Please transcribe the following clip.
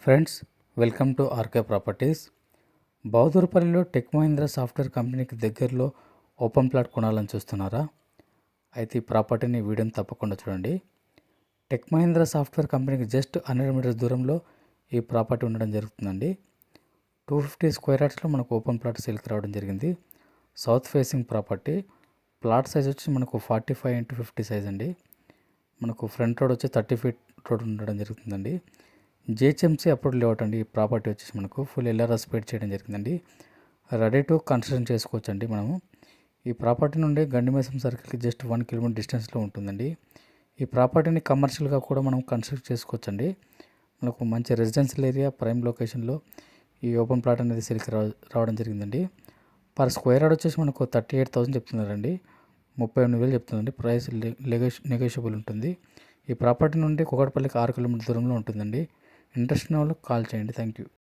Friends, welcome to RK properties. బహదూర్పల్లిలో Tech Mahindra software కంపెనీకి దగ్గరలో ఓపెన్ ప్లాట్ కొనాలని చూస్తున్నారా? అయితే ఈ ప్రాపర్టీని వీడియోని తప్పకుండా చూడండి. టెక్ మహీంద్రా సాఫ్ట్వేర్ కంపెనీకి జస్ట్ 100 మీటర్స్ దూరంలో ఈ ప్రాపర్టీ ఉండడం జరుగుతుందండి. 250 స్క్వేర్ యార్డ్స్లో మనకు ఓపెన్ ప్లాట్ సేల్కి రావడం జరిగింది. South facing property. Plot size వచ్చి మనకు 45x50 సైజ్ అండి. మనకు ఫ్రంట్ రోడ్ వచ్చి 30 ఫీట్ రోడ్ ఉండడం జరుగుతుందండి. జిహెచ్ఎంసీ అప్రూవ్డ్ లేఅవుట్ అండి. ఈ ప్రాపర్టీ వచ్చేసి మనకు ఫుల్ ఎల్ఆర్ఎస్ పేడ్ చేయడం జరిగిందండి. రెడీ టు కన్స్ట్రక్షన్ చేసుకోవచ్చు అండి. మనము ఈ ప్రాపర్టీ నుండి గండిమేసం సర్కిల్కి జస్ట్ 1 కిలోమీటర్ డిస్టెన్స్లో ఉంటుందండి. ఈ ప్రాపర్టీని కమర్షియల్గా కూడా మనం కన్స్ట్రక్ట్ చేసుకోవచ్చు అండి. మనకు మంచి రెసిడెన్షియల్ ఏరియా, ప్రైమ్ లొకేషన్లో ఈ ఓపెన్ ప్లాట్ అనేది సేల్కి రావడం జరిగిందండి. పర్ స్క్వేర్ యార్డ్ వచ్చేసి మనకు 38,000 చెప్తున్నారండి. 38,000 చెప్తుందండి. ప్రైస్ నెగోషియబుల్ ఉంటుంది. ఈ ప్రాపర్టీ నుండి కూకట్పల్లికి 6 కిలోమీటర్ దూరంలో ఉంటుందండి. ఇంట్రెస్ట్ ఉన్న వాళ్ళు కాల్ చేయండి. Thank you.